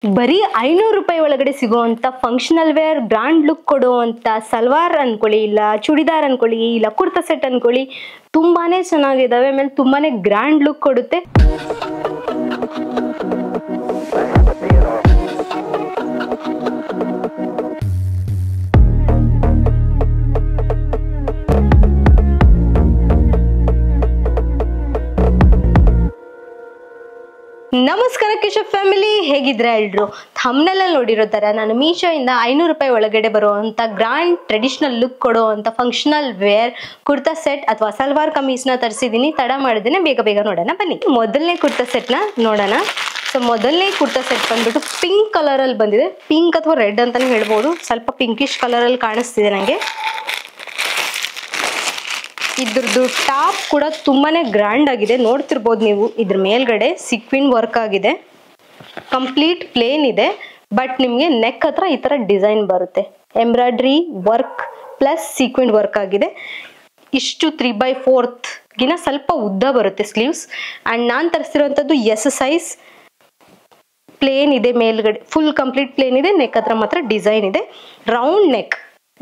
ಬರೀ 500 ರೂಪಾಯಿ ಒಳಗಡೆ ಸಿಗುವಂತ ಫಂಕ್ಷನಲ್ ವೇರ್ ಬ್ರಾಂಡ್ ಲುಕ್ ಕೊಡುವಂತ ಸಲ್ವಾರ್ ಅನ್ಕೊಳ್ಳಿ, ಇಲ್ಲ ಚೂಡಿದಾರ್ ಅನ್ಕೊಳ್ಳಿ, ಇಲ್ಲ ಕುರ್ತಾ ಸೆಟ್ ಅನ್ಕೊಳ್ಳಿ, ತುಂಬಾನೇ ಚೆನ್ನಾಗಿದಾವೆ. ಆಮೇಲೆ ತುಂಬಾನೇ ಗ್ರ್ಯಾಂಡ್ ಲುಕ್ ಕೊಡುತ್ತೆ. ನಮಸ್ಕಾರ ಕೇಶವ್ ಫ್ಯಾಮಿಲಿ, ಹೇಗಿದ್ರೆ ಎಲ್ರು? ಥಂಬ್ನೇಲ್ ಅಲ್ಲಿ ನೋಡಿರೋ ತರ ನಾನು ಮೀಶೋ ಇಂದ 500 ರೂಪಾಯಿ ಒಳಗಡೆ ಬರುವಂತ ಗ್ರ್ಯಾಂಡ್ ಟ್ರೆಡಿಷನಲ್ ಲುಕ್ ಕೊಡುವಂತ ಫಂಕ್ಷನಲ್ ವೇರ್ ಕುರ್ತಾ ಸೆಟ್ ಅಥವಾ ಸಲ್ವಾರ್ ಕಮೀಸ್ ನ ತರಿಸಿದೀನಿ. ತಡ ಮಾಡಿದ್ದೇನೆ, ಬೇಗ ಬೇಗ ನೋಡೋಣ ಬನ್ನಿ. ಮೊದಲನೇ ಕುರ್ತಾ ಸೆಟ್ ನ ನೋಡೋಣ. ಸೊ ಮೊದಲನೇ ಕುರ್ತಾ ಸೆಟ್ ಬಂದ್ಬಿಟ್ಟು ಪಿಂಕ್ ಕಲರ್ ಅಲ್ಲಿ ಬಂದಿದೆ. ಪಿಂಕ್ ಅಥವಾ ರೆಡ್ ಅಂತಾನೆ ಹೇಳ್ಬೋದು. ಸ್ವಲ್ಪ ಪಿಂಕಿಶ್ ಕಲರ್ ಅಲ್ಲಿ ಕಾಣಿಸ್ತಿದೆ ನಂಗೆ. ಇದ್ರದ್ದು ಟಾಪ್ ಕೂಡ ತುಂಬಾನೇ ಗ್ರ್ಯಾಂಡ್ ಆಗಿದೆ, ನೋಡ್ತಿರ್ಬೋದು ನೀವು. ಇದ್ರ ಮೇಲ್ಗಡೆ ಸಿಕ್ವಿನ್ ವರ್ಕ್ ಆಗಿದೆ, ಕಂಪ್ಲೀಟ್ ಪ್ಲೇನ್ ಇದೆ. ಬಟ್ ನಿಮ್ಗೆ ನೆಕ್ ಹತ್ರ ಈ ತರ ಡಿಸೈನ್ ಬರುತ್ತೆ. Embroidery work plus sequin work ಆಗಿದೆ. ಇಷ್ಟು 3/4 ಗಿನ ಸ್ವಲ್ಪ ಉದ್ದ ಬರುತ್ತೆ ಸ್ಲೀವ್ಸ್. ಅಂಡ್ ನಾನ್ ತರಿಸಿರುವಂತದ್ದು ಎಸ್ ಸೈಜ್. ಪ್ಲೇನ್ ಇದೆ, ಮೇಲ್ಗಡೆ ಫುಲ್ ಕಂಪ್ಲೀಟ್ ಪ್ಲೇನ್ ಇದೆ. ನೆಕ್ ಹತ್ರ ಮಾತ್ರ ಡಿಸೈನ್ ಇದೆ. Round neck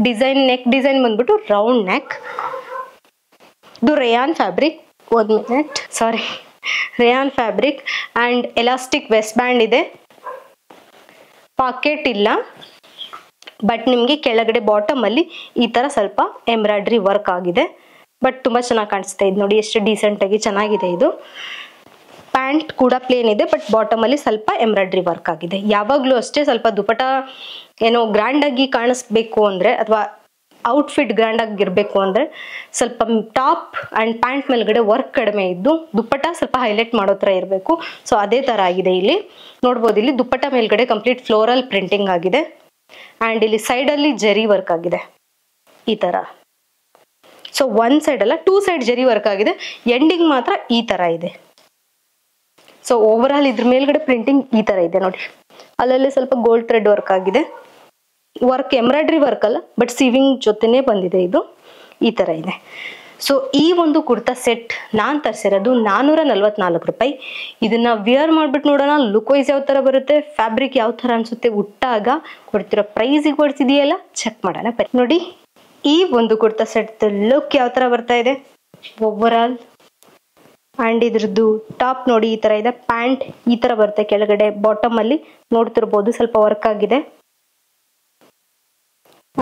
design, neck design ಬಂದ್ಬಿಟ್ಟು ರೌಂಡ್ ನೆಕ್. ಇದು rayon fabric, rayon fabric and elastic West band ಇದೆ. ಪಾಕೆಟ್ ಇಲ್ಲ, ಬಟ್ ನಿಮ್ಗೆ ಕೆಳಗಡೆ ಬಾಟಮ್ ಅಲ್ಲಿ ಈ ತರ ಸ್ವಲ್ಪ ಎಂಬ್ರಾಯ್ಡ್ರಿ ವರ್ಕ್ ಆಗಿದೆ. ಬಟ್ ತುಂಬಾ ಚೆನ್ನಾಗಿ ಕಾಣಿಸ್ತಾ ಇದೆ ನೋಡಿ, ಎಷ್ಟು ಡೀಸೆಂಟ್ ಆಗಿ ಚೆನ್ನಾಗಿದೆ ಇದು. ಪ್ಯಾಂಟ್ ಕೂಡ ಪ್ಲೇನ್ ಇದೆ, ಬಟ್ ಬಾಟಮ್ ಅಲ್ಲಿ ಸ್ವಲ್ಪ ಎಂಬ್ರಾಯ್ಡ್ರಿ ವರ್ಕ್ ಆಗಿದೆ. ಯಾವಾಗ್ಲೂ ಅಷ್ಟೇ ಸ್ವಲ್ಪ ದುಪಟ ಏನೋ ಗ್ರ್ಯಾಂಡ್ ಆಗಿ ಕಾಣಿಸ್ಬೇಕು ಅಂದ್ರೆ, ಅಥವಾ ಔಟ್ಫಿಟ್ ಗ್ರ್ಯಾಂಡ್ ಆಗಿರ್ಬೇಕು ಅಂದ್ರೆ ಸ್ವಲ್ಪ ಟಾಪ್ ಅಂಡ್ ಪ್ಯಾಂಟ್ ಮೇಲ್ಗಡೆ ವರ್ಕ್ ಕಡಿಮೆ ಇದ್ದು ದುಪ್ಪಟ ಸ್ವಲ್ಪ ಹೈಲೈಟ್ ಮಾಡೋ ತರ ಇರಬೇಕು. ಸೊ ಅದೇ ತರ ಆಗಿದೆ ಇಲ್ಲಿ. ನೋಡ್ಬೋದು, ಇಲ್ಲಿ ದುಪ್ಪಟ ಮೇಲ್ಗಡೆ ಕಂಪ್ಲೀಟ್ ಫ್ಲೋರಲ್ ಪ್ರಿಂಟಿಂಗ್ ಆಗಿದೆ. ಅಂಡ್ ಇಲ್ಲಿ ಸೈಡ್ ಅಲ್ಲಿ ಜರಿ ವರ್ಕ್ ಆಗಿದೆ ಈ ತರ. ಸೊ ಒನ್ ಸೈಡ್ ಅಲ್ಲ, 2 ಸೈಡ್ ಜರಿ ವರ್ಕ್ ಆಗಿದೆ. ಎಂಡಿಂಗ್ ಮಾತ್ರ ಈ ತರ ಇದೆ. ಸೊ ಓವರ್ ಆಲ್ ಇದ್ರ ಮೇಲ್ಗಡೆ ಪ್ರಿಂಟಿಂಗ್ ಈ ತರ ಇದೆ ನೋಡಿ. ಅಲ್ಲಲ್ಲಿ ಸ್ವಲ್ಪ ಗೋಲ್ಡ್ ಥ್ರೆಡ್ ವರ್ಕ್ ಆಗಿದೆ. ವರ್ಕ್ ಎಂಬ್ರಾಯ್ಡ್ರಿ ವರ್ಕ್ ಅಲ್ಲ, ಬಟ್ ಸಿವಿಂಗ್ ಜೊತೆನೆ ಬಂದಿದೆ. ಇದು ಈ ತರ ಇದೆ. ಸೊ ಈ ಒಂದು ಕುರ್ತಾ ಸೆಟ್ ನಾನ್ ತರಿಸಿರೋದು 444 ರೂಪಾಯಿ. ಇದನ್ನ ವಿಯರ್ ಮಾಡ್ಬಿಟ್ಟು ನೋಡೋಣ ಲುಕ್ ವೈಸ್ ಯಾವ ತರ ಬರುತ್ತೆ, ಫ್ಯಾಬ್ರಿಕ್ ಯಾವ ತರ ಅನ್ಸುತ್ತೆ, ಉಟ್ಟಾಗ ಕೊಡ್ತಿರೋ ಪ್ರೈಸಿಗೆ ಕೊಡ್ತಿದೆಯಲ್ಲ ಚೆಕ್ ಮಾಡೋಣ ಬನ್ನಿ. ನೋಡಿ ಈ ಒಂದು ಕುರ್ತಾ ಸೆಟ್ ಲುಕ್ ಯಾವ ತರ ಬರ್ತಾ ಇದೆ ಓವರ್ ಆಲ್. ಅಂಡ್ ಇದ್ರದ್ದು ಟಾಪ್ ನೋಡಿ ಈ ತರ ಇದೆ. ಪ್ಯಾಂಟ್ ಈ ತರ ಬರುತ್ತೆ, ಕೆಳಗಡೆ ಬಾಟಮ್ ಅಲ್ಲಿ ನೋಡ್ತಿರ್ಬೋದು ಸ್ವಲ್ಪ ವರ್ಕ್ ಆಗಿದೆ.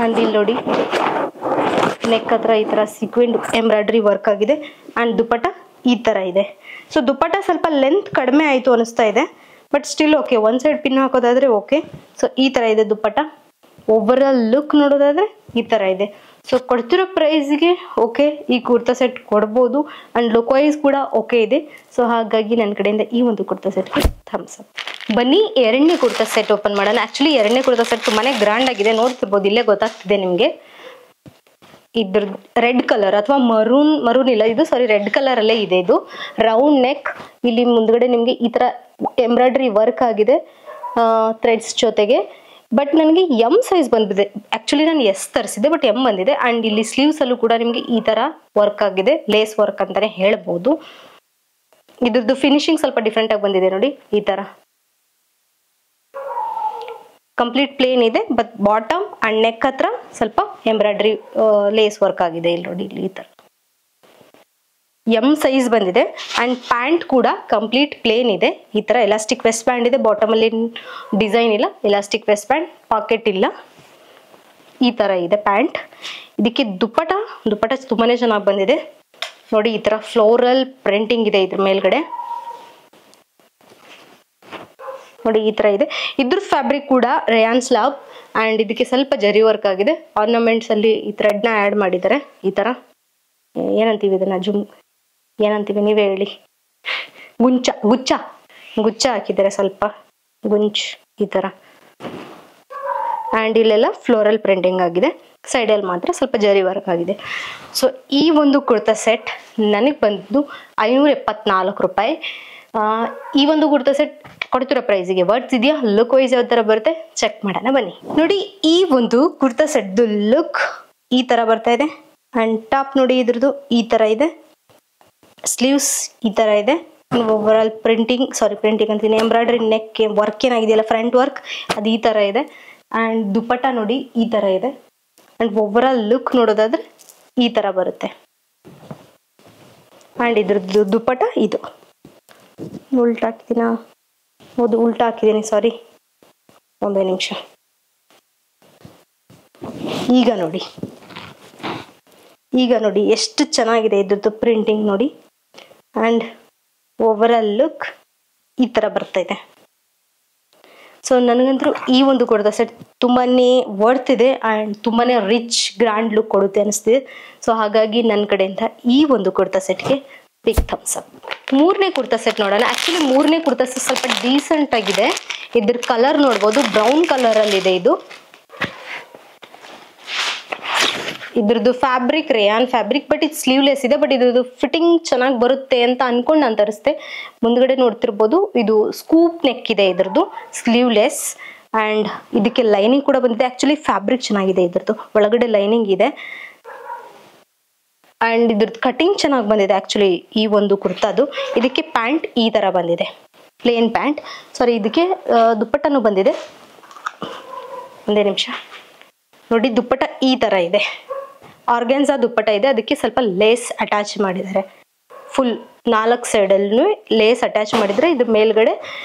ಅಂಡ್ ಇಲ್ಲಿ ನೋಡಿ ನೆಕ್ ಹತ್ರ ಈ ತರ ಸಿಕ್ವಿನ್ ಎಂಬ್ರಾಯ್ಡ್ರಿ ವರ್ಕ್ ಆಗಿದೆ. ಅಂಡ್ ದುಪ್ಪಟ ಈ ತರ ಇದೆ. ಸೊ ದುಪ್ಪಟ ಸ್ವಲ್ಪ ಲೆಂತ್ ಕಡಿಮೆ ಆಯ್ತು ಅನಿಸ್ತಾ ಇದೆ, but still okay. One side pin ಹಾಕೋದಾದ್ರೆ ಓಕೆ. ಸೊ ಈ ತರ ಇದೆ ದುಪ್ಪಟ. ಓವರ್ ಆಲ್ ಲುಕ್ ನೋಡೋದಾದ್ರೆ ಈ ತರ ಇದೆ. ಸೊ ಕೊಡ್ತಿರೋ ಪ್ರೈಸ್ಗೆ ಓಕೆ, ಈ ಕುರ್ತಾ ಸೆಟ್ ಕೊಡ್ಬೋದು. ಅಂಡ್ ಲುಕ್ ವೈಸ್ ಕೂಡ ಓಕೆ ಇದೆ. ಸೊ ಹಾಗಾಗಿ ನನ್ನ ಕಡೆಯಿಂದ ಈ ಒಂದು ಕುರ್ತಾ ಸೆಟ್ಗೆ ಥಮ್ಸ್ ಅಪ್. ಬನ್ನಿ ಎರಡನೇ ಕುರ್ತಾ ಸೆಟ್ ಓಪನ್ ಮಾಡೋಣ. ಆಕ್ಚುಲಿ ಎರಡನೇ ಕುರ್ತಾ ಸೆಟ್ ತುಂಬಾನೇ ಗ್ರ್ಯಾಂಡ್ ಆಗಿದೆ, ನೋಡ್ತಿರ್ಬೋದು, ಇಲ್ಲೇ ಗೊತ್ತಾಗ್ತಿದೆ ನಿಮ್ಗೆ. ಇದ್ರ ರೆಡ್ ಕಲರ್ ಅಥವಾ ಮರೂನ್ ಇಲ್ಲ, ಇದು ಸಾರಿ ರೆಡ್ ಕಲರ್ ಅಲ್ಲೇ ಇದೆ. ಇದು ರೌಂಡ್ ನೆಕ್. ಇಲ್ಲಿ ಮುಂದ್ಗಡೆ ನಿಮ್ಗೆ ಈ ತರ ಎಂಬ್ರಾಯ್ಡ್ರಿ ವರ್ಕ್ ಆಗಿದೆ ಥ್ರೆಡ್ಸ್ ಜೊತೆಗೆ. ಬಟ್ ನನಗೆ ಎಂ ಸೈಜ್ ಬಂದಿದೆ. ಆಕ್ಚುಲಿ ನಾನು ಎಸ್ ತರಿಸಿದೆ, ಬಟ್ ಎಂ ಬಂದಿದೆ. ಅಂಡ್ ಇಲ್ಲಿ ಸ್ಲೀವ್ಸ್ ಅಲ್ಲೂ ಕೂಡ ನಿಮ್ಗೆ ಈ ತರ ವರ್ಕ್ ಆಗಿದೆ, ಲೇಸ್ ವರ್ಕ್ ಅಂತಾನೆ ಹೇಳ್ಬೋದು. ಇದ್ರದ್ದು ಫಿನಿಶಿಂಗ್ ಸ್ವಲ್ಪ ಡಿಫ್ರೆಂಟ್ ಆಗಿ ಬಂದಿದೆ ನೋಡಿ ಈ ತರ. ಕಂಪ್ಲೀಟ್ ಪ್ಲೇನ್ ಇದೆ, ಬಟ್ ಬಾಟಮ್ ಅಂಡ್ ನೆಕ್ ಹತ್ರ ಸ್ವಲ್ಪ ಎಂಬ್ರಾಯ್ಡ್ರಿ ಲೇಸ್ ವರ್ಕ್ ಆಗಿದೆ. ಇಲ್ಲಿ ನೋಡಿ, ಇಲ್ಲಿ ಈ ತರ ಎಂ ಸೈಜ್ ಬಂದಿದೆ. ಅಂಡ್ ಪ್ಯಾಂಟ್ ಕೂಡ ಕಂಪ್ಲೀಟ್ ಪ್ಲೇನ್ ಇದೆ. ಈ ತರ ಎಲಾಸ್ಟಿಕ್ ವೆಸ್ಟ್ ಬ್ಯಾಂಡ್ ಇದೆ. ಬಾಟಮ್ ಅಲ್ಲಿ ಡಿಸೈನ್ ಇಲ್ಲ, ಎಲಾಸ್ಟಿಕ್ ವೆಸ್ಟ್ ಬ್ಯಾಂಡ್, ಪಾಕೆಟ್ ಇಲ್ಲ. ಈ ತರ ಇದೆ ಪ್ಯಾಂಟ್. ಇದಕ್ಕೆ ದುಪ್ಪಟ ತುಂಬಾನೇ ಚೆನ್ನಾಗಿ ಬಂದಿದೆ ನೋಡಿ. ಈ ತರ ಫ್ಲೋರಲ್ ಪ್ರಿಂಟಿಂಗ್ ಇದೆ ಇದ್ರ ಮೇಲ್ಗಡೆ ನೋಡಿ, ಈ ತರ ಇದೆ. ಇದ್ರ ಫ್ಯಾಬ್ರಿಕ್ ಕೂಡ ರೇಯಾನ್ ಸ್ಲಾಬ್. ಅಂಡ್ ಇದಕ್ಕೆ ಸ್ವಲ್ಪ ಜರಿ ವರ್ಕ್ ಆಗಿದೆ. ಆರ್ನಮೆಂಟ್ಸ್ ಅಲ್ಲಿ ಈ ಥ್ರೆಡ್ ನ ಆಡ್ ಮಾಡಿದ್ದಾರೆ. ಈ ತರ ಏನಂತೀವಿ ಇದನ್ನ, ಏನಂತೀವಿ ನೀವೇ ಹೇಳಿ. ಗುಚ್ಚ ಹಾಕಿದ್ದಾರೆ, ಸ್ವಲ್ಪ ಗುಂಚ್ ಈ ತರ. ಅಂಡ್ ಇಲ್ಲೆಲ್ಲ ಫ್ಲೋರಲ್ ಪ್ರಿಂಟಿಂಗ್ ಆಗಿದೆ. ಸೈಡಲ್ಲಿ ಮಾತ್ರ ಸ್ವಲ್ಪ ಜರಿ ವರ್ಕ್ ಆಗಿದೆ. ಸೊ ಈ ಒಂದು ಕುರ್ತಾ ಸೆಟ್ ನನಗೆ ಬಂದಿದ್ದು 574 ರೂಪಾಯಿ. ಈ ಒಂದು ಕುರ್ತಾ ಸೆಟ್ ಕೊಡ್ತಿರೋ ಪ್ರೈಸಿಗೆ ವರ್ಡ್ಸ್ ಇದೆಯಾ, ಲುಕ್ ವೈಸ್ ಯಾವ ತರ ಬರುತ್ತೆ ಚೆಕ್ ಮಾಡೋಣ ಬನ್ನಿ. ನೋಡಿ ಈ ಒಂದು ಕುರ್ತಾ ಸೆಟ್ ಲುಕ್ ಈ ತರ ಬರ್ತಾ ಇದೆ. ಅಂಡ್ ಟಾಪ್ ನೋಡಿ ಇದ್ರದ್ದು ಈ ತರ ಇದೆ. ಸ್ಲೀವ್ಸ್ ಈ ತರ ಇದೆ. ಓವರ್ ಆಲ್ ಪ್ರಿಂಟಿಂಗ್ ಅಂತೀನಿ, ಎಂಬ್ರಾಯ್ಡ್ರಿ ನೆಕ್ ವರ್ಕ್ ಏನಾಗಿದೆಯಲ್ಲ ಫ್ರಂಟ್ ವರ್ಕ್ ಅದು ಈ ತರ ಇದೆ. ಅಂಡ್ ದುಪ್ಪಟ್ಟ ನೋಡಿ ಈ ತರ ಇದೆ. ಅಂಡ್ ಓವರ್ ಆಲ್ ಲುಕ್ ನೋಡೋದಾದ್ರೆ ಈ ತರ ಬರುತ್ತೆ. ಅಂಡ್ ಇದ್ರದ್ದು ದುಪ್ಪಟ್ಟ ಇದು ಉಲ್ಟಾ ಹಾಕಿದೀನಾ? ಹೌದು, ಉಲ್ಟಾ ಹಾಕಿದೀನಿ, ಸಾರಿ, ಒಂದೇ ನಿಮಿಷ. ಈಗ ನೋಡಿ ಎಷ್ಟು ಚೆನ್ನಾಗಿದೆ ಇದ್ರದ್ದು ಪ್ರಿಂಟಿಂಗ್ ನೋಡಿ. ಅಂಡ್ ಓವರ್ ಆಲ್ ಲುಕ್ ಈ ತರ ಬರ್ತಾ ಇದೆ. ಸೊ ನನಗಂತೂ ಈ ಒಂದು ಕುರ್ತಾ ಸೆಟ್ ತುಂಬಾನೇ ವರ್ತ್ ಇದೆ ಅಂಡ್ ತುಂಬಾನೇ ರಿಚ್ ಗ್ರ್ಯಾಂಡ್ ಲುಕ್ ಕೊಡುತ್ತೆ ಅನಿಸ್ತಿದೆ. ಸೊ ಹಾಗಾಗಿ ನನ್ನ ಕಡೆಯಿಂದ ಈ ಒಂದು ಕುರ್ತಾ ಸೆಟ್ಗೆ ಬಿಗ್ ಥಮ್ಸ್ ಅಪ್. ಮೂರನೇ ಕುರ್ತಾ ಸೆಟ್ ನೋಡೋಣ. ಆಕ್ಚುಲಿ ಮೂರನೇ ಕುರ್ತಾ ಸೆಟ್ ಸ್ವಲ್ಪ ಡೀಸೆಂಟ್ ಆಗಿದೆ. ಇದ್ರ ಕಲರ್ ನೋಡ್ಬೋದು, ಬ್ರೌನ್ ಕಲರ್ ಅಲ್ಲಿ ಇದೆ. ಇದ್ರದ್ದು ಫ್ಯಾಬ್ರಿಕ್ ರೇಯಾನ್ ಫ್ಯಾಬ್ರಿಕ್, ಬಟ್ ಇದು ಸ್ಲೀವ್ಲೆಸ್ ಇದೆ. ಬಟ್ ಇದ್ರದ್ದು ಫಿಟ್ಟಿಂಗ್ ಚೆನ್ನಾಗಿ ಬರುತ್ತೆ ಅಂತ ಅನ್ಕೊಂಡು ನಾನು ತರಿಸ್ದೆ. ಮುಂದ್ಗಡೆ ನೋಡ್ತಿರ್ಬೋದು, ಇದು ಸ್ಕೂಪ್ ನೆಕ್ ಇದೆ ಇದ್ರದ್ದು, ಸ್ಲೀವ್ಲೆಸ್. ಅಂಡ್ ಇದಕ್ಕೆ ಲೈನಿಂಗ್ ಕೂಡ ಬಂದಿದೆ. ಆಕ್ಚುಲಿ ಫ್ಯಾಬ್ರಿಕ್ ಚೆನ್ನಾಗಿದೆ ಇದ್ರದ್ದು, ಒಳಗಡೆ ಲೈನಿಂಗ್ ಇದೆ. ಅಂಡ್ ಇದ್ರದ್ದು ಕಟಿಂಗ್ ಚೆನ್ನಾಗಿ ಬಂದಿದೆ ಆಕ್ಚುಲಿ ಈ ಒಂದು ಕುರ್ತಾದು. ಇದಕ್ಕೆ ಪ್ಯಾಂಟ್ ಈ ತರ ಬಂದಿದೆ, ಪ್ಲೇನ್ ಪ್ಯಾಂಟ್. ಸಾರಿ, ಇದಕ್ಕೆ ದುಪ್ಪಟ್ಟನು ಬಂದಿದೆ. ಒಂದೇ ನಿಮಿಷ ನೋಡಿ, ದುಪ್ಪಟ್ಟ ಈ ತರ ಇದೆ, ಆರ್ಗ್ಯಾನ್ಸಾ ದುಪ್ಪಟ್ಟ ಇದೆ. ಅದಕ್ಕೆ ಸ್ವಲ್ಪ ಲೇಸ್ ಅಟ್ಯಾಚ್ ಮಾಡಿದ್ದಾರೆ. ಫುಲ್ 4 ಸೈಡಲ್ಲೂ ಲೇಸ್ ಅಟ್ಯಾಚ್ ಮಾಡಿದ್ರೆ ಇದ್ರ ಮೇಲ್ಗಡೆ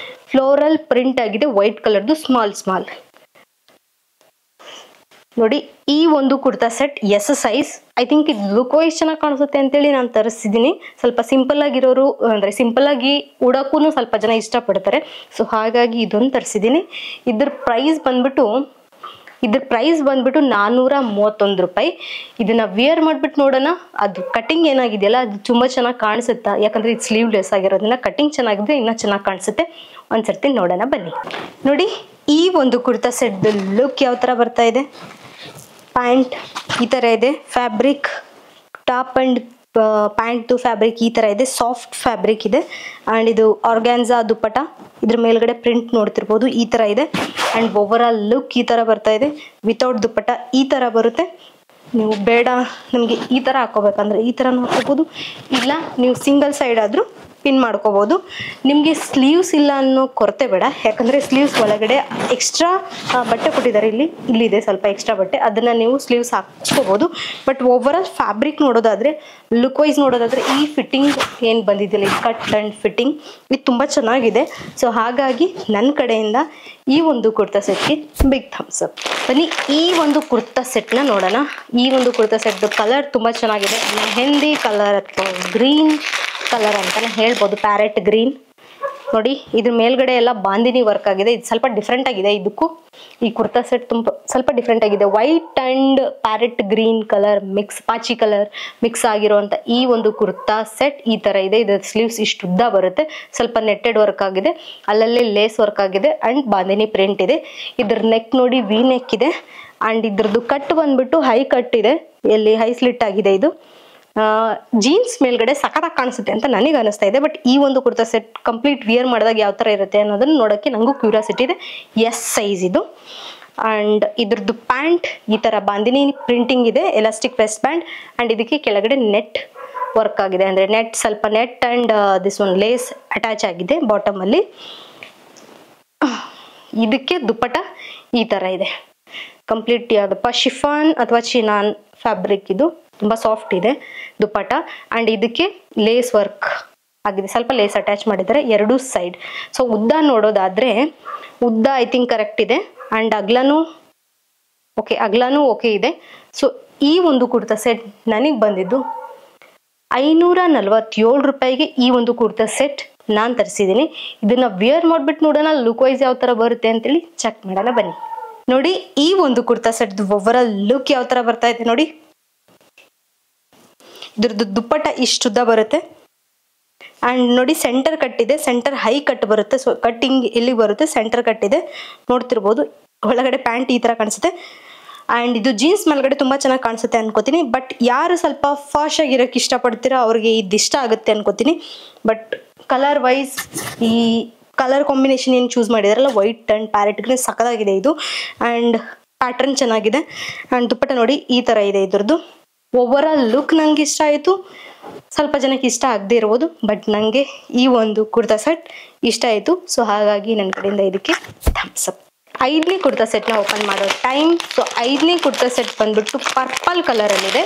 ಫ್ಲೋರಲ್ ಪ್ರಿಂಟ್ ಆಗಿದೆ, ವೈಟ್ ಕಲರ್ದು ಸ್ಮಾಲ್ ನೋಡಿ. ಈ ಒಂದು kurta set S size. I think ಇದು ಲುಕ್ ವೈಸ್ ಚೆನ್ನಾಗಿ ಕಾಣಿಸುತ್ತೆ ಅಂತೇಳಿ ನಾನು ತರಿಸಿದ್ದೀನಿ. ಸ್ವಲ್ಪ ಸಿಂಪಲ್ ಆಗಿರೋರು ಅಂದ್ರೆ ಸಿಂಪಲ್ ಆಗಿ ಉಡಕ್ಕೂ ಸ್ವಲ್ಪ ಜನ ಇಷ್ಟಪಡ್ತಾರೆ. ಸೊ ಹಾಗಾಗಿ ಇದೊಂದು ತರಿಸಿದ್ದೀನಿ. ಇದ್ರ ಪ್ರೈಸ್ ಬಂದ್ಬಿಟ್ಟು 431 ರೂಪಾಯಿ. ಇದನ್ನ ವಿಯರ್ ಮಾಡ್ಬಿಟ್ಟು ನೋಡೋಣ. ಅದು ಕಟಿಂಗ್ ಏನಾಗಿದೆಯಲ್ಲ ಅದು ತುಂಬಾ ಚೆನ್ನಾಗಿ ಕಾಣಿಸುತ್ತಾ, ಯಾಕಂದ್ರೆ ಇದು ಸ್ಲೀವ್ಲೆಸ್ ಆಗಿರೋದ್ರಿಂದ ಕಟಿಂಗ್ ಚೆನ್ನಾಗಿದ್ರೆ ಇನ್ನೂ ಚೆನ್ನಾಗಿ ಕಾಣಿಸುತ್ತೆ. ಒಂದ್ಸರ್ತಿ ನೋಡೋಣ ಬನ್ನಿ. ನೋಡಿ, ಈ ಒಂದು ಕುರ್ತಾ ಸೆಟ್ ಲುಕ್ ಯಾವ ತರ ಬರ್ತಾ ಇದೆ. ಪ್ಯಾಂಟ್ ಈ ತರ ಇದೆ, fabric top and pant fabric ಈ ತರ ಇದೆ, ಸಾಫ್ಟ್ ಫ್ಯಾಬ್ರಿಕ್ ಇದೆ. ಅಂಡ್ ಇದು ಆರ್ಗ್ಯಾನ್ಸಾ ದುಪ್ಪಟ, ಇದ್ರ ಮೇಲ್ಗಡೆ ಪ್ರಿಂಟ್ ನೋಡ್ತಿರ್ಬೋದು ಈ ತರ ಇದೆ. ಅಂಡ್ ಓವರ್ ಆಲ್ ಲುಕ್ ಈ ತರ ಬರ್ತಾ ಇದೆ. ವಿತೌಟ್ ದುಪ್ಪಟ ಈ ತರ ಬರುತ್ತೆ. ನೀವು ಬೇಡ ನಮಗೆ ಈ ತರ ಹಾಕೋಬೇಕಂದ್ರೆ ಈ ತರ ಹಾಕೋಬಹುದು, ಇಲ್ಲ ನೀವು ಸಿಂಗಲ್ ಸೈಡ್ ಆದ್ರೂ ಪಿನ್ ಮಾಡ್ಕೋಬಹುದು. ನಿಮಗೆ ಸ್ಲೀವ್ಸ್ ಇಲ್ಲ ಅನ್ನೋ ಕೊರತೆ ಬೇಡ, ಯಾಕಂದ್ರೆ ಸ್ಲೀವ್ಸ್ ಒಳಗಡೆ ಎಕ್ಸ್ಟ್ರಾ ಬಟ್ಟೆ ಕೊಟ್ಟಿದ್ದಾರೆ. ಇಲ್ಲಿದೆ ಸ್ವಲ್ಪ ಎಕ್ಸ್ಟ್ರಾ ಬಟ್ಟೆ, ಅದನ್ನ ನೀವು ಸ್ಲೀವ್ಸ್ ಹಾಕ್ಸ್ಕೋಬಹುದು. ಬಟ್ ಓವರ್ ಆಲ್ ಫ್ಯಾಬ್ರಿಕ್ ನೋಡೋದಾದ್ರೆ, ಲುಕ್ ವೈಸ್ ನೋಡೋದಾದ್ರೆ ಈ ಫಿಟ್ಟಿಂಗ್ ಏನ್ ಬಂದಿದೆಯಲ್ಲ, ಈ ಕಟ್ ಅಂಡ್ ಫಿಟ್ಟಿಂಗ್ ಇದು ತುಂಬಾ ಚೆನ್ನಾಗಿದೆ. ಸೊ ಹಾಗಾಗಿ ನನ್ನ ಕಡೆಯಿಂದ ಈ ಒಂದು ಕುರ್ತಾ ಸೆಟ್ಗೆ ಬಿಗ್ ಥಮ್ಸ್ ಅಪ್. ಬನ್ನಿ ಈ ಒಂದು ಕುರ್ತಾ ಸೆಟ್ನ ನೋಡೋಣ. ಈ ಒಂದು ಕುರ್ತಾ ಸೆಟ್ ಕಲರ್ ತುಂಬಾ ಚೆನ್ನಾಗಿದೆ. ಮೆಹಂದಿ ಕಲರ್ ಅಥವಾ ಗ್ರೀನ್ ಕಲರ್ ಅಂತಾನೆ ಹೇಳ್ಬೋದು, ಪ್ಯಾರೆಟ್ ಗ್ರೀನ್ ನೋಡಿ. ಇದ್ರ ಮೇಲ್ಗಡೆ ಎಲ್ಲ ಬಾಂದಿನಿ ವರ್ಕ್ ಆಗಿದೆ. ಇದು ಸ್ವಲ್ಪ ಡಿಫ್ರೆಂಟ್ ಆಗಿದೆ. ಇದಕ್ಕೂ ಈ ಕುರ್ತಾ ಸೆಟ್ ತುಂಬಾ ಸ್ವಲ್ಪ ಡಿಫ್ರೆಂಟ್ ಆಗಿದೆ. White and parrot green colour mix, ಪಾಚಿ ಕಲರ್ ಮಿಕ್ಸ್ ಆಗಿರುವಂತ ಈ ಒಂದು ಕುರ್ತಾ ಸೆಟ್ ಈ ತರ ಇದೆ. ಇದ್ರ ಸ್ಲೀವ್ಸ್ ಇಷ್ಟು ಉದ್ದ ಬರುತ್ತೆ, ಸ್ವಲ್ಪ ನೆಟ್ಟೆಡ್ ವರ್ಕ್ ಆಗಿದೆ, ಅಲ್ಲಲ್ಲಿ ಲೇಸ್ ವರ್ಕ್ ಆಗಿದೆ ಅಂಡ್ ಬಾಂದಿನಿ ಪ್ರಿಂಟ್ ಇದೆ. ಇದ್ರ ನೆಕ್ ನೋಡಿ ವಿ ನೆಕ್ ಇದೆ. ಅಂಡ್ ಇದ್ರದ್ದು ಕಟ್ ಬಂದ್ಬಿಟ್ಟು ಹೈ ಕಟ್ ಇದೆ, ಎಲ್ಲಿ ಹೈ ಸ್ಲಿಟ್ ಆಗಿದೆ. ಇದು ಜೀನ್ಸ್ ಮೇಲ್ಗಡೆ ಸಖತ್ತಾಗಿ ಕಾಣಿಸುತ್ತೆ ಅಂತ ನನಗೆ ಅನಿಸ್ತಾ ಇದೆ. ಬಟ್ ಈ ಒಂದು ಕುರ್ತಾ ಸೆಟ್ ಕಂಪ್ಲೀಟ್ ವಿಯರ್ ಮಾಡಿದಾಗ ಯಾವ ತರ ಇರುತ್ತೆ ಅನ್ನೋದನ್ನ ನೋಡಕ್ಕೆ ನಂಗೂ ಕ್ಯೂರಿಯಾಸಿಟಿ ಇದೆ. ಎಸ್ ಸೈಜ್ ಇದು. ಅಂಡ್ ಇದ್ರದ್ದು ಪ್ಯಾಂಟ್ ಈ ತರ ಬಾಂದಿನಿ ಪ್ರಿಂಟಿಂಗ್ ಇದೆ, ಎಲಾಸ್ಟಿಕ್ ವೆಸ್ಟ್ ಬ್ಯಾಂಡ್. ಅಂಡ್ ಇದಕ್ಕೆ ಕೆಳಗಡೆ ನೆಟ್ ವರ್ಕ್ ಆಗಿದೆ, ಅಂದ್ರೆ ಸ್ವಲ್ಪ net and this one lace attach ಆಗಿದೆ ಬಾಟಮ್ ಅಲ್ಲಿ. ಇದಕ್ಕೆ ದುಪ್ಪಟ ಈ ತರ ಇದೆ, ಕಂಪ್ಲೀಟ್ ಯಾವ್ದಪ್ಪ ಶಿಫಾನ್ ಅಥವಾ ಚಿನಾನ್ ಫ್ಯಾಬ್ರಿಕ್. ಇದು ತುಂಬಾ ಸಾಫ್ಟ್ ಇದೆ ದುಪ್ಪಟ. ಅಂಡ್ ಇದಕ್ಕೆ ಲೇಸ್ ವರ್ಕ್ ಆಗಿದೆ, ಸ್ವಲ್ಪ ಲೇಸ್ ಅಟ್ಯಾಚ್ ಮಾಡಿದ್ದಾರೆ ಎರಡೂ ಸೈಡ್. ಸೊ ಉದ್ದ ನೋಡೋದಾದ್ರೆ ಉದ್ದ ಐ ಥಿಂಕ್ ಕರೆಕ್ಟ್ ಇದೆ. ಅಂಡ್ ಅಗ್ಲನೂ ಓಕೆ ಇದೆ. ಸೊ ಈ ಒಂದು ಕುರ್ತಾ ಸೆಟ್ ನನಗೆ ಬಂದಿದ್ದು 547 ರೂಪಾಯಿಗೆ ಈ ಒಂದು ಕುರ್ತಾ ಸೆಟ್ ನಾನು ತರಿಸಿದ್ದೀನಿ. ಇದನ್ನ ವಿಯರ್ ಮಾಡ್ಬಿಟ್ಟು ನೋಡೋಣ ಲುಕ್ ವೈಸ್ ಯಾವ ತರ ಬರುತ್ತೆ ಅಂತೇಳಿ ಚೆಕ್ ಮಾಡೋಣ ಬನ್ನಿ. ನೋಡಿ ಈ ಒಂದು kurta set over all look ಯಾವ ತರ ಬರ್ತಾ ಇದೆ ನೋಡಿ. ಇದ್ರದ್ದು ದುಪ್ಪಟ್ಟ ಇಷ್ಟುದ್ದ ಬರುತ್ತೆ. ಅಂಡ್ ನೋಡಿ ಸೆಂಟರ್ ಕಟ್ ಇದೆ, ಸೆಂಟರ್ ಹೈ ಕಟ್ ಬರುತ್ತೆ. ಸೊ ಕಟ್ಟಿಂಗ್ ಎಲ್ಲಿ ಬರುತ್ತೆ, ಸೆಂಟರ್ ಕಟ್ ಇದೆ ನೋಡ್ತಿರ್ಬೋದು. ಒಳಗಡೆ ಪ್ಯಾಂಟ್ ಈ ತರ ಕಾಣಿಸುತ್ತೆ. ಅಂಡ್ ಇದು ಜೀನ್ಸ್ ಮೇಲ್ಗಡೆ ತುಂಬಾ ಚೆನ್ನಾಗಿ ಕಾಣಿಸುತ್ತೆ ಅನ್ಕೋತೀನಿ. ಬಟ್ ಯಾರು ಸ್ವಲ್ಪ ಫಾಶ್ ಆಗಿರೋಕೆ ಇಷ್ಟಪಡ್ತೀರಾ ಅವ್ರಿಗೆ ಇದು ಇಷ್ಟ ಆಗುತ್ತೆ ಅನ್ಕೋತೀನಿ. ಬಟ್ ಕಲರ್ ವೈಸ್ ಈ ಕಲರ್ ಕಾಂಬಿನೇಷನ್ ಏನು ಚೂಸ್ ಮಾಡಿದಾರಲ್ಲ, ವೈಟ್ ಅಂಡ್ ಪ್ಯಾರೆಟ್ ಗ್ರೀನ್ ಸಖತ್ತಾಗಿದೆ ಇದು. ಅಂಡ್ ಪ್ಯಾಟರ್ನ್ ಚೆನ್ನಾಗಿದೆ. ಅಂಡ್ ದುಪ್ಪಟ್ಟ ನೋಡಿ ಈ ತರ ಇದೆ ಇದ್ರದ್ದು. ಓವರ್ ಆಲ್ ಲುಕ್ ನಂಗೆ ಇಷ್ಟ ಆಯಿತು. ಸ್ವಲ್ಪ ಜನಕ್ಕೆ ಇಷ್ಟ ಆಗದೆ ಇರ್ಬೋದು, ಬಟ್ ನನಗೆ ಈ ಒಂದು ಕುರ್ತಾ ಸೆಟ್ ಇಷ್ಟ ಆಯಿತು. ಸೊ ಹಾಗಾಗಿ ನನ್ನ ಕಡೆಯಿಂದ ಇದಕ್ಕೆ ಥಮ್ಸ್ ಅಪ್. 5ನೇ ಕುರ್ತಾ ಸೆಟ್ನ ಓಪನ್ ಮಾಡೋ ಟೈಮ್. ಸೊ 5ನೇ ಕುರ್ತಾ ಸೆಟ್ ಬಂದ್ಬಿಟ್ಟು ಪರ್ಪಲ್ ಕಲರಲ್ಲಿದೆ.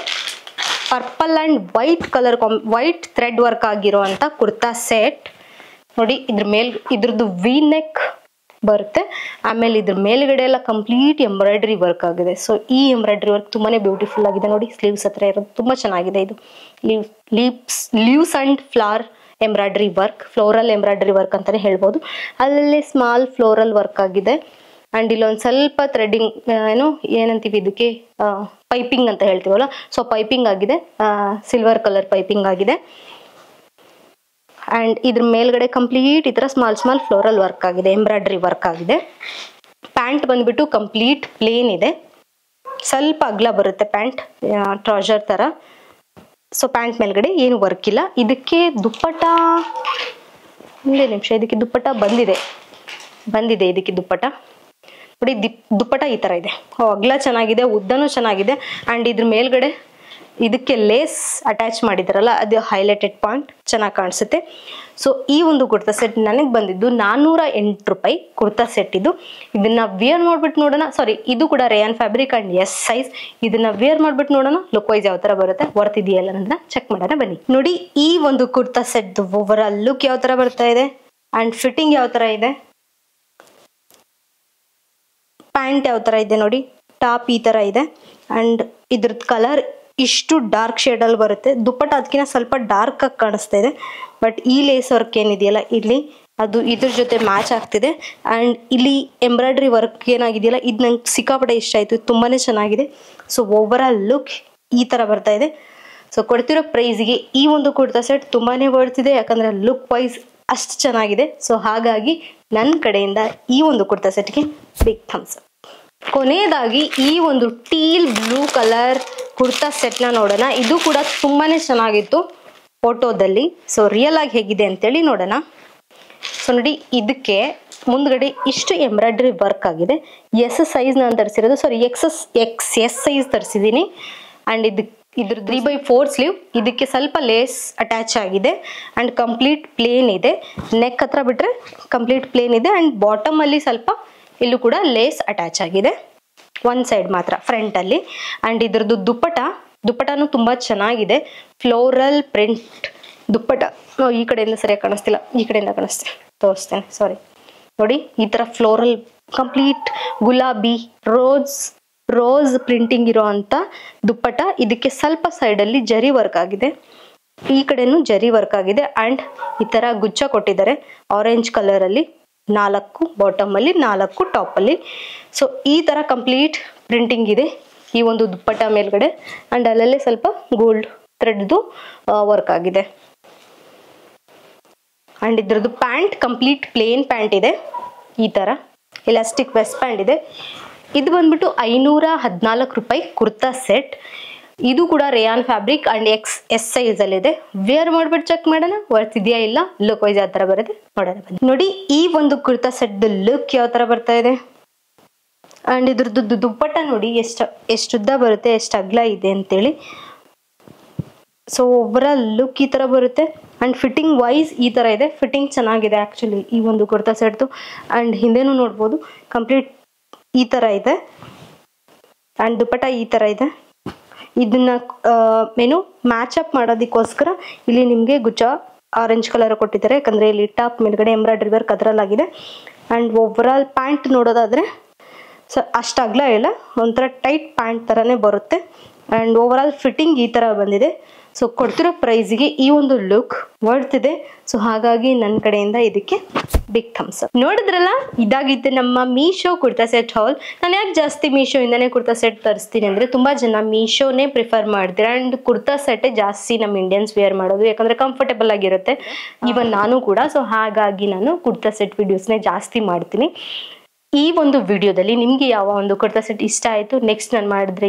Purple and white colour white thread work ಆಗಿರುವಂಥ ಕುರ್ತಾ ಸೆಟ್ ನೋಡಿ. ಇದ್ರದ್ದು ವಿ ನೆಕ್ ಬರುತ್ತೆ. ಆಮೇಲೆ ಇದ್ರ ಮೇಲ್ಗಡೆ ಎಲ್ಲ ಕಂಪ್ಲೀಟ್ ಎಂಬ್ರಾಯ್ಡ್ರಿ ವರ್ಕ್ ಆಗಿದೆ. ಸೊ ಈ ಎಂಬ್ರಾಯ್ಡ್ರಿ ವರ್ಕ್ ತುಂಬಾನೇ ಬ್ಯೂಟಿಫುಲ್ ಆಗಿದೆ ನೋಡಿ. ಸ್ಲೀವ್ಸ್ ಹತ್ರ ಇರೋದು ತುಂಬಾ ಚೆನ್ನಾಗಿದೆ. ಇದು leaves and flower embroidery work, floral embroidery work ಅಂತಾನೆ ಹೇಳ್ಬೋದು. ಅಲ್ಲಲ್ಲಿ ಸ್ಮಾಲ್ ಫ್ಲೋರಲ್ ವರ್ಕ್ ಆಗಿದೆ. ಅಂಡ್ ಇಲ್ಲೊಂದು ಸ್ವಲ್ಪ ಥ್ರೆಡಿಂಗ್ ಏನಂತೀವಿ ಇದಕ್ಕೆ, ಪೈಪಿಂಗ್ ಅಂತ ಹೇಳ್ತೀವಲ್ಲ, ಸೊ ಪೈಪಿಂಗ್ ಆಗಿದೆ. ಸಿಲ್ವರ್ ಕಲರ್ ಪೈಪಿಂಗ್ ಆಗಿದೆ. ಅಂಡ್ ಇದ್ರ ಮೇಲ್ಗಡೆ ಕಂಪ್ಲೀಟ್ ಈ ತರ ಸ್ಮಾಲ್ ಫ್ಲೋರಲ್ ವರ್ಕ್ ಆಗಿದೆ, ಎಂಬ್ರಾಯ್ಡ್ರಿ ವರ್ಕ್ ಆಗಿದೆ. ಪ್ಯಾಂಟ್ ಬಂದ್ಬಿಟ್ಟು ಕಂಪ್ಲೀಟ್ ಪ್ಲೇನ್ ಇದೆ. ಸ್ವಲ್ಪ ಅಗಲ ಬರುತ್ತೆ ಪ್ಯಾಂಟ್, ಟ್ರೌಸರ್ ತರ. ಸೊ ಪ್ಯಾಂಟ್ ಮೇಲ್ಗಡೆ ಏನು ವರ್ಕ್ ಇಲ್ಲ. ಇದಕ್ಕೆ ದುಪ್ಪಟ್ಟ ಒಂದೇ ನಿಮಿಷ, ಇದಕ್ಕೆ ದುಪ್ಪಟ್ಟ ಬಂದಿದೆ ಇದಕ್ಕೆ ದುಪ್ಪಟ್ಟ ನೋಡಿ. ದುಪ್ಪಟ್ಟ ಈ ತರ ಇದೆ. ಅಗಲ ಚೆನ್ನಾಗಿದೆ, ಉದ್ದನೂ ಚೆನ್ನಾಗಿದೆ. ಅಂಡ್ ಇದ್ರ ಮೇಲ್ಗಡೆ ಇದಕ್ಕೆ ಲೇಸ್ ಅಟ್ಯಾಚ್ ಮಾಡಿದಾರಲ್ಲ, ಅದು ಹೈಲೈಟೆಡ್ ಪಾಯಿಂಟ್ ಚೆನ್ನಾಗಿ ಕಾಣಿಸುತ್ತೆ. ಸೊ ಈ ಒಂದು ಕುರ್ತಾ ಸೆಟ್ ನನಗೆ ಬಂದಿದ್ದು 408 ರೂಪಾಯಿ ಕುರ್ತಾ ಸೆಟ್. ಇದನ್ನ ವೇರ್ ಮಾಡ್ಬಿಟ್ಟು ನೋಡೋಣ. ಸಾರಿ, ಇದು ಕೂಡ rayon fabric and S size. ಇದನ್ನ ವೇರ್ ಮಾಡ್ಬಿಟ್ಟು ನೋಡೋಣ ಲುಕ್ ವೈಸ್ ಯಾವ ತರ ಬರುತ್ತೆ, ವರ್ತ್ ಇದೆಯಲ್ಲ ಅನ್ನೋದನ್ನ ಚೆಕ್ ಮಾಡೋಣ ಬನ್ನಿ. ನೋಡಿ ಈ ಒಂದು kurta set over all look ಯಾವ ತರ ಬರ್ತಾ ಇದೆ ಅಂಡ್ ಫಿಟ್ಟಿಂಗ್ ಯಾವ ತರ ಇದೆ, ಪ್ಯಾಂಟ್ ಯಾವ ತರ ಇದೆ ನೋಡಿ, ಟಾಪ್ ಈ ತರ ಇದೆ. ಅಂಡ್ ಇದ್ರದ್ದು ಕಲರ್ ಇಷ್ಟು ಡಾರ್ಕ್ ಶೇಡ್ ಅಲ್ಲಿ ಬರುತ್ತೆ. ದುಪ್ಪಟ್ಟ ಅದಕ್ಕಿಂತ ಸ್ವಲ್ಪ ಡಾರ್ಕ್ ಆಗಿ ಕಾಣಿಸ್ತಾ ಇದೆ. ಬಟ್ ಈ ಲೇಸ್ ವರ್ಕ್ ಏನಿದೆಯಲ್ಲ ಇಲ್ಲಿ, ಅದು ಇದ್ರ ಜೊತೆ ಮ್ಯಾಚ್ ಆಗ್ತಿದೆ. ಅಂಡ್ ಇಲ್ಲಿ ಎಂಬ್ರಾಯ್ಡ್ರಿ ವರ್ಕ್ ಏನಾಗಿದೆಯಲ್ಲ, ಇದು ನಂಗೆ ಸಿಕ್ಕಾಪಟ್ಟೆ ಇಷ್ಟ ಆಯ್ತು, ತುಂಬಾನೇ ಚೆನ್ನಾಗಿದೆ. ಸೊ ಓವರ್ ಆಲ್ ಲುಕ್ ಈ ತರ ಬರ್ತಾ ಇದೆ. ಸೊ ಕೊಡ್ತಿರೋ ಪ್ರೈಸ್ಗೆ ಈ ಒಂದು ಕುರ್ತಾ ಸೆಟ್ ತುಂಬಾನೇ ಬರ್ತಿದೆ, ಯಾಕಂದ್ರೆ ಲುಕ್ ವೈಸ್ ಅಷ್ಟು ಚೆನ್ನಾಗಿದೆ. ಸೊ ಹಾಗಾಗಿ ನನ್ನ ಕಡೆಯಿಂದ ಈ ಒಂದು ಕುರ್ತಾ ಸೆಟ್ಗೆ ಬಿಗ್ ಥಮ್ಸ್ ಅಪ್. ಕೊನೆಯದಾಗಿ ಈ ಒಂದು ಟೀಲ್ ಬ್ಲೂ ಕಲರ್ ಕುರ್ತಾ ಸೆಟ್ನ ನೋಡೋಣ. ಇದು ಕೂಡ ತುಂಬಾನೇ ಚೆನ್ನಾಗಿತ್ತು ಫೋಟೋದಲ್ಲಿ. ಸೊ ರಿಯಲ್ ಆಗಿ ಹೇಗಿದೆ ಅಂತೇಳಿ ನೋಡೋಣ. ಸೊ ನೋಡಿ, ಇದಕ್ಕೆ ಮುಂದ್ಗಡೆ ಇಷ್ಟು ಎಂಬ್ರಾಯ್ಡ್ರಿ ವರ್ಕ್ ಆಗಿದೆ. ಎಸ್ ಸೈಜ್ ನಾನು ತರಿಸಿರೋದು, ಸಾರಿ ಎಸ್ ಸೈಜ್ ತರಿಸಿದ್ದೀನಿ. ಅಂಡ್ ಇದ್ರ 3/4 ಸ್ಲೀವ್. ಇದಕ್ಕೆ ಸ್ವಲ್ಪ ಲೇಸ್ ಅಟ್ಯಾಚ್ ಆಗಿದೆ ಅಂಡ್ ಕಂಪ್ಲೀಟ್ ಪ್ಲೇನ್ ಇದೆ. ನೆಕ್ ಹತ್ರ ಬಿಟ್ರೆ ಕಂಪ್ಲೀಟ್ ಪ್ಲೇನ್ ಇದೆ. ಅಂಡ್ ಬಾಟಮ್ ಅಲ್ಲಿ ಸ್ವಲ್ಪ ಇಲ್ಲೂ ಕೂಡ ಲೇಸ್ ಅಟ್ಯಾಚ್ ಆಗಿದೆ, ಒಂದ್ ಸೈಡ್ ಮಾತ್ರ ಫ್ರಂಟ್ ಅಲ್ಲಿ. ಅಂಡ್ ಇದ್ರದ್ದು ದುಪ್ಪಟನೂ ತುಂಬಾ ಚೆನ್ನಾಗಿದೆ. Floral print dupatta. ಈ ಕಡೆಯಿಂದ ಸರಿಯಾಗಿ ಕಾಣಿಸ್ತಿಲ್ಲ, ಈ ಕಡೆಯಿಂದ ತೋರಿಸ್ತೇನೆ, ಸಾರಿ. ನೋಡಿ ಈ ತರ ಫ್ಲೋರಲ್ ಕಂಪ್ಲೀಟ್ ಗುಲಾಬಿ ರೋಸ್ ಪ್ರಿಂಟಿಂಗ್ ಇರೋ ಅಂತ ದುಪ್ಪಟ. ಇದಕ್ಕೆ ಸ್ವಲ್ಪ ಸೈಡ್ ಅಲ್ಲಿ ಜರಿ ವರ್ಕ್ ಆಗಿದೆ, ಈ ಕಡೆನೂ ಜರಿ ವರ್ಕ್ ಆಗಿದೆ. ಅಂಡ್ ಈ ತರ ಗುಚ್ಚ ಕೊಟ್ಟಿದ್ದಾರೆ ಆರೆಂಜ್ ಕಲರ್ ಅಲ್ಲಿ, 4 ಬಾಟಮ್ ಅಲ್ಲಿ 4 ಟಾಪ್ ಅಲ್ಲಿ. ಸೊ ಈ ತರ ಕಂಪ್ಲೀಟ್ ಪ್ರಿಂಟಿಂಗ್ ಇದೆ ಈ ಒಂದು ದುಪ್ಪಟ್ಟ ಮೇಲ್ಗಡೆ. ಅಂಡ್ ಅಲ್ಲಲ್ಲೇ ಸ್ವಲ್ಪ ಗೋಲ್ಡ್ ಥ್ರೆಡ್ದು ವರ್ಕ್ ಆಗಿದೆ. ಅಂಡ್ ಇದ್ರದ್ದು ಪ್ಯಾಂಟ್ ಕಂಪ್ಲೀಟ್ ಪ್ಲೇನ್ ಪ್ಯಾಂಟ್ ಇದೆ. ಈ ತರ ಎಲಾಸ್ಟಿಕ್ ವೆಸ್ಟ್ ಪ್ಯಾಂಟ್ ಇದೆ. ಇದು ಬಂದ್ಬಿಟ್ಟು 514 ರೂಪಾಯಿ ಕುರ್ತಾ ಸೆಟ್. ಇದು ಕೂಡ rayon fabric and S size ಅಲ್ಲಿ ಇದೆ. ವೇರ್ ಮಾಡ್ಬಿಟ್ಟು ಚೆಕ್ ಮಾಡೋಣ ವರ್ತ್ ಇದೆಯಾ ಇಲ್ಲ, ಲುಕ್ ವೈಸ್ ಯಾವ ತರ ಬರುತ್ತೆ ನೋಡೋಣ ಬನ್ನಿ. ನೋಡಿ ಈ ಒಂದು ಕುರ್ತಾ ಸೆಟ್ ಲುಕ್ ಯಾವ ತರ ಬರ್ತಾ ಇದೆ. ಅಂಡ್ ಇದ್ರದ್ದು ದುಪ್ಪಟ್ಟ ನೋಡಿ ಎಷ್ಟು ಉದ್ದ ಬರುತ್ತೆ, ಎಷ್ಟು ಅಗಲ ಇದೆ ಅಂತೇಳಿ. ಸೊ ಓವರ್ ಆಲ್ ಲುಕ್ ಈ ತರ ಬರುತ್ತೆ. ಅಂಡ್ ಫಿಟ್ಟಿಂಗ್ ವೈಸ್ ಈ ತರ ಇದೆ. ಫಿಟ್ಟಿಂಗ್ ಚೆನ್ನಾಗಿದೆ ಆಕ್ಚುಲಿ ಈ ಒಂದು ಕುರ್ತಾ ಸೆಟ್ದು. ಅಂಡ್ ಹಿಂದೆನೂ ನೋಡ್ಬೋದು ಕಂಪ್ಲೀಟ್ ಈ ತರ ಇದೆ. ಅಂಡ್ ದುಪ್ಪಟ್ಟ ಈ ತರ ಇದೆ. ಇದನ್ನ ಮ್ಯಾಚ್ ಅಪ್ ಮಾಡೋದಕ್ಕೋಸ್ಕರ ಇಲ್ಲಿ ನಿಮ್ಗೆ ಗುಚ್ಚ ಆರೆಂಜ್ ಕಲರ್ ಕೊಟ್ಟಿದ್ದಾರೆ, ಯಾಕಂದ್ರೆ ಇಲ್ಲಿ ಟಾಪ್ ಮೇಲ್ಗಡೆ ಎಂಬ್ರಾಯ್ಡ್ರಿ ವರ್ಕ್ ಅದರಲ್ಲಾಗಿದೆ. ಅಂಡ್ ಓವರ್ ಆಲ್ ಪ್ಯಾಂಟ್ ನೋಡೋದಾದ್ರೆ ಅಷ್ಟು ಅಗಲ ಇಲ್ಲ, ಒಂಥರ ಟೈಟ್ ಪ್ಯಾಂಟ್ ತರನೇ ಬರುತ್ತೆ. ಅಂಡ್ ಓವರ್ ಆಲ್ ಫಿಟ್ಟಿಂಗ್ ಈ ತರ ಬಂದಿದೆ. ಸೊ ಕೊಡ್ತಿರೋ ಪ್ರೈಸ್ಗೆ ಈ ಒಂದು ಲುಕ್ ವರ್ತ್ ಇದೆ. ಸೊ ಹಾಗಾಗಿ ನನ್ನ ಕಡೆಯಿಂದ ಇದಕ್ಕೆ ಬಿಗ್ ಥಮ್ಸ್ ಅಪ್. ನೋಡಿದ್ರಲ್ಲ, ಇದಾಗಿತ್ತು ನಮ್ಮ ಮೀಶೋ ಕುರ್ತಾ ಸೆಟ್ ಹಾಲ್. ನಾನು ಯಾಕೆ ಜಾಸ್ತಿ ಮೀಶೋ ಇಂದಾನೆ ಕುರ್ತಾ ಸೆಟ್ ತರಿಸ್ತೀನಿ ಅಂದ್ರೆ, ತುಂಬಾ ಜನ ಮೀಶೋನೇ ಪ್ರಿಫರ್ ಮಾಡ್ತೀರಾ. ಅಂಡ್ ಕುರ್ತಾ ಸೆಟ್ ಜಾಸ್ತಿ ನಮ್ಮ ಇಂಡಿಯನ್ಸ್ ವೇರ್ ಮಾಡೋದು, ಯಾಕಂದ್ರೆ ಕಂಫರ್ಟೇಬಲ್ ಆಗಿರುತ್ತೆ. ಈವನ್ ನಾನು ಕೂಡ. ಸೊ ಹಾಗಾಗಿ ನಾನು ಕುರ್ತಾ ಸೆಟ್ ವಿಡಿಯೋಸ್ನೇ ಜಾಸ್ತಿ ಮಾಡ್ತೀನಿ. ಈ ಒಂದು ವಿಡಿಯೋದಲ್ಲಿ ನಿಮ್ಗೆ ಯಾವ ಒಂದು ಕುರ್ತಾ ಸೆಟ್ ಇಷ್ಟ ಆಯ್ತು, ನೆಕ್ಸ್ಟ್ ನಾನು ಮಾಡಿದ್ರೆ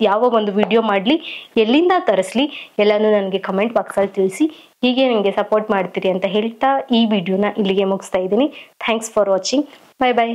ಯಾವ ಒಂದು ವಿಡಿಯೋ ಮಾಡಲಿ, ಎಲ್ಲಿಂದ ತರಿಸ್ಲಿ ಎಲ್ಲಾನು ನನಗೆ ಕಮೆಂಟ್ ಬಾಕ್ಸಲ್ಲಿ ತಿಳಿಸಿ. ಹೀಗೆ ನನಗೆ ಸಪೋರ್ಟ್ ಮಾಡ್ತೀರಿ ಅಂತ ಹೇಳ್ತಾ ಈ ವಿಡಿಯೋನ ಇಲ್ಲಿಗೆ ಮುಗಿಸ್ತಾ ಇದ್ದೀನಿ. Thanks for watching. Bye bye.